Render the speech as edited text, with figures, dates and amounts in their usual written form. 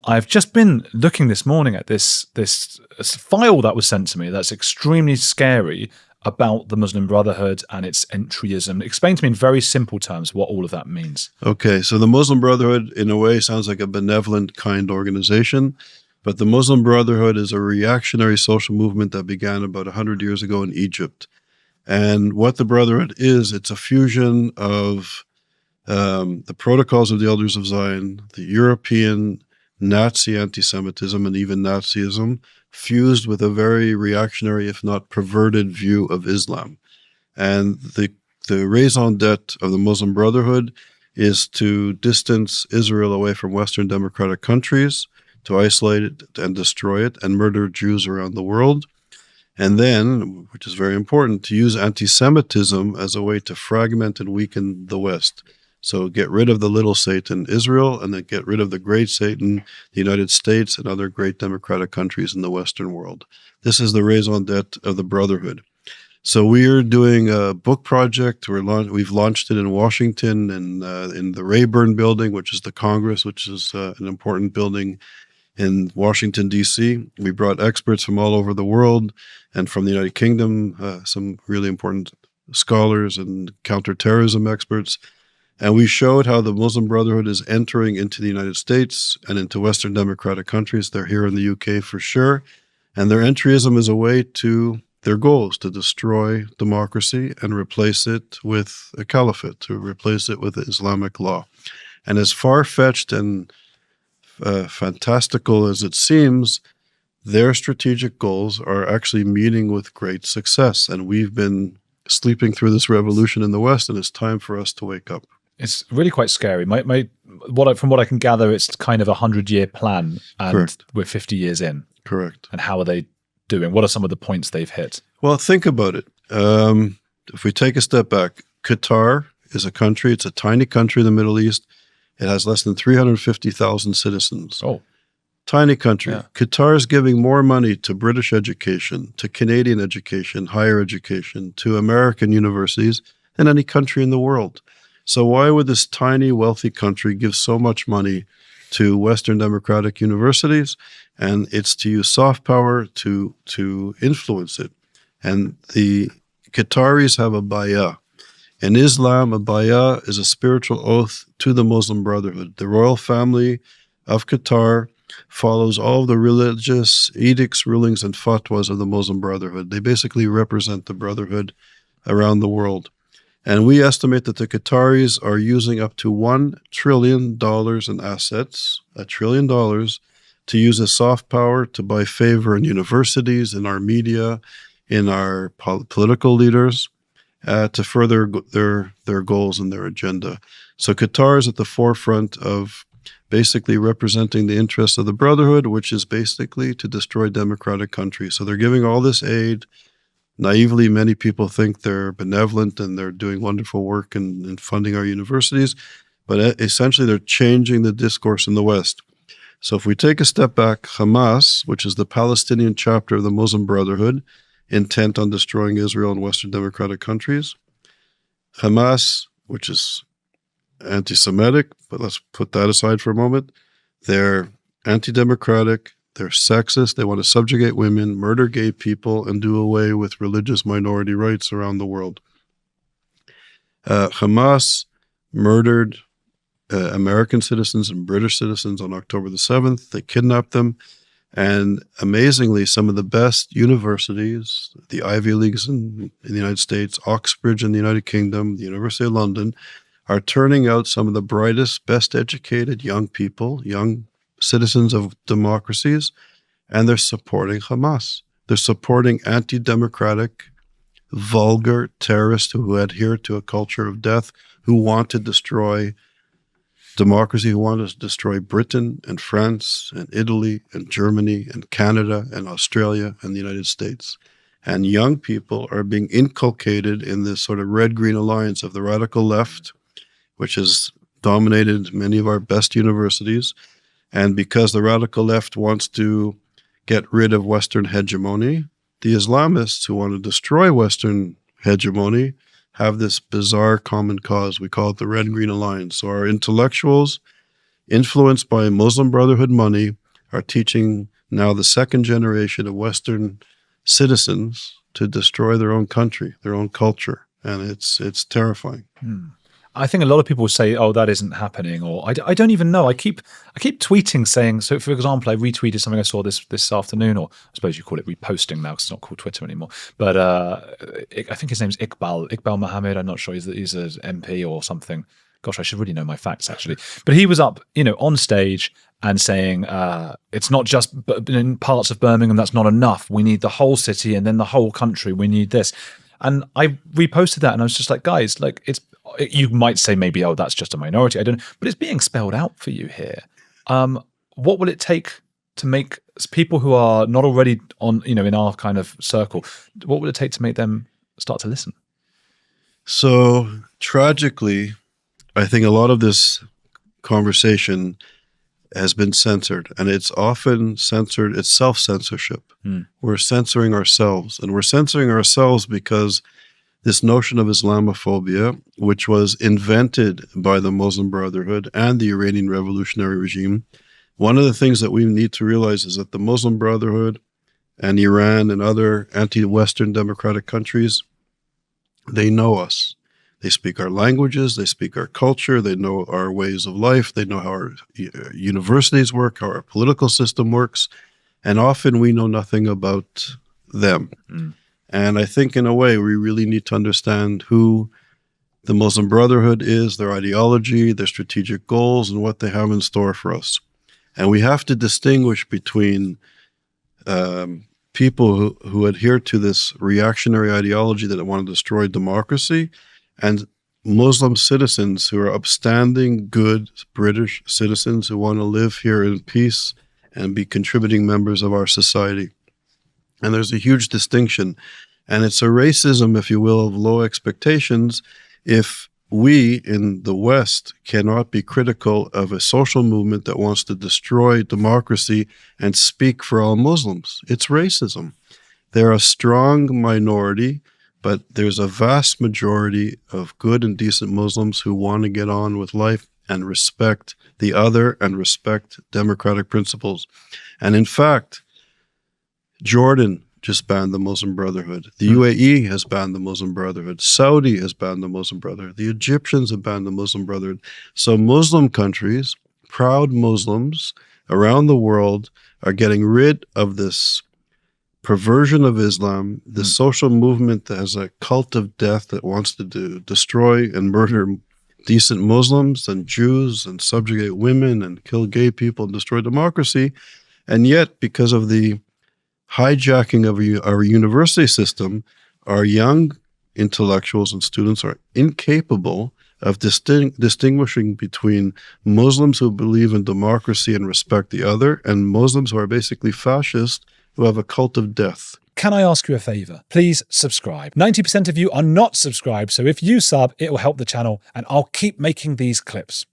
I've just been looking this morning at this file that was sent to me that's extremely scary about the Muslim Brotherhood and its entryism. Explain to me in very simple terms what all of that means. Okay, so the Muslim Brotherhood, in a way, sounds like a benevolent, kind organization, but the Muslim Brotherhood is a reactionary social movement that began about 100 years ago in Egypt. And what the Brotherhood is, it's a fusion of the protocols of the Elders of Zion, the European Nazi anti-Semitism and even Nazism, fused with a very reactionary, if not perverted, view of Islam. And the raison d'etre of the Muslim Brotherhood is to distance Israel away from Western democratic countries, to isolate it and destroy it, and murder Jews around the world. And then, which is very important, to use anti-Semitism as a way to fragment and weaken the West. So get rid of the little Satan, Israel, and then get rid of the great Satan, the United States, and other great democratic countries in the Western world. This is the raison d'etre of the Brotherhood. So we're doing a book project. We've launched it in Washington and in the Rayburn building, which is the Congress, which is an important building in Washington, D.C. We brought experts from all over the world and from the United Kingdom, some really important scholars and counterterrorism experts. And we showed how the Muslim Brotherhood is entering into the United States and into Western democratic countries. They're here in the UK for sure. And their entryism is a way to their goals, to destroy democracy and replace it with a caliphate, to replace it with Islamic law. And as far-fetched and fantastical as it seems, their strategic goals are actually meeting with great success. And we've been sleeping through this revolution in the West, and it's time for us to wake up. It's really quite scary. From what I can gather, it's kind of a 100-year plan, and Correct. We're 50 years in. Correct. And how are they doing? What are some of the points they've hit? Well, think about it. If we take a step back, Qatar is a country. It's a tiny country in the Middle East. It has less than 350,000 citizens. Oh. Tiny country. Yeah. Qatar is giving more money to British education, to Canadian education, higher education, to American universities than any country in the world. So why would this tiny, wealthy country give so much money to Western democratic universities? And it's to use soft power to influence it. And the Qataris have a bay'ah. In Islam, a bay'ah is a spiritual oath to the Muslim Brotherhood. The royal family of Qatar follows all of the religious edicts, rulings, and fatwas of the Muslim Brotherhood. They basically represent the Brotherhood around the world. And we estimate that the Qataris are using up to $1 trillion in assets, $1 trillion, to use as soft power to buy favor in universities, in our media, in our political leaders, to further their goals and their agenda. So Qatar is at the forefront of basically representing the interests of the Brotherhood, which is basically to destroy democratic countries. So they're giving all this aid. Naively, many people think they're benevolent and they're doing wonderful work in funding our universities, but essentially they're changing the discourse in the West. So if we take a step back, Hamas, which is the Palestinian chapter of the Muslim Brotherhood, intent on destroying Israel and Western democratic countries. Hamas, which is anti-Semitic, but let's put that aside for a moment. They're anti-democratic. They're sexist. They want to subjugate women, murder gay people, and do away with religious minority rights around the world. Hamas murdered American citizens and British citizens on October the 7th. They kidnapped them. And amazingly, some of the best universities, the Ivy Leagues in the United States, Oxbridge in the United Kingdom, the University of London, are turning out some of the brightest, best educated young people, young citizens of democracies, and they're supporting Hamas. They're supporting anti-democratic, vulgar terrorists who adhere to a culture of death, who want to destroy democracy, who want to destroy Britain and France and Italy and Germany and Canada and Australia and the United States. And young people are being inculcated in this sort of red-green alliance of the radical left, which has dominated many of our best universities. And because the radical left wants to get rid of Western hegemony, the Islamists who want to destroy Western hegemony have this bizarre common cause. We call it the Red-Green Alliance. So our intellectuals influenced by Muslim Brotherhood money, are teaching now the second generation of Western citizens to destroy their own country, their own culture. And it's terrifying. I think a lot of people say, "Oh, that isn't happening," or I don't even know. I keep tweeting saying. So, for example, I retweeted something I saw this afternoon, or I suppose you call it reposting now because it's not called Twitter anymore. But I think his name's Iqbal Mohammed. I'm not sure he's an MP or something. Gosh, I should really know my facts actually. But he was up, on stage and saying it's not just in parts of Birmingham. That's not enough. We need the whole city and then the whole country. We need this. And I reposted that, and I was just like, guys, like you might say maybe, oh, that's just a minority. I don't know, but it's being spelled out for you here. What will it take to make people who are not already on, in our kind of circle, what will it take to make them start to listen? So tragically, I think a lot of this conversation has been censored, and it's often censored. It's self-censorship. We're censoring ourselves, and we're censoring ourselves because this notion of Islamophobia, which was invented by the Muslim Brotherhood and the Iranian revolutionary regime, one of the things that we need to realize is that the Muslim Brotherhood and Iran and other anti-Western democratic countries, they know us. They speak our languages, they speak our culture, they know our ways of life, they know how our universities work, how our political system works, and often we know nothing about them. And I think in a way we really need to understand who the Muslim Brotherhood is, their ideology, their strategic goals, and what they have in store for us. And we have to distinguish between people who adhere to this reactionary ideology that want to destroy democracy and Muslim citizens who are upstanding, good British citizens who want to live here in peace and be contributing members of our society. And there's a huge distinction. And it's a racism, if you will, of low expectations if we in the West cannot be critical of a social movement that wants to destroy democracy and speak for all Muslims. It's racism. They're a strong minority, but there's a vast majority of good and decent Muslims who want to get on with life and respect the other and respect democratic principles. And in fact, Jordan just banned the Muslim Brotherhood. The UAE has banned the Muslim Brotherhood. Saudi has banned the Muslim Brotherhood. The Egyptians have banned the Muslim Brotherhood. So Muslim countries, proud Muslims around the world, are getting rid of this perversion of Islam, this social movement that has a cult of death that wants to destroy and murder decent Muslims and Jews and subjugate women and kill gay people and destroy democracy. And yet, because of the hijacking of our university system, our young intellectuals and students are incapable of distinguishing between Muslims who believe in democracy and respect the other and Muslims who are basically fascist who have a cult of death. Can I ask you a favor? Please subscribe. 90% of you are not subscribed, so if you sub, it will help the channel and I'll keep making these clips.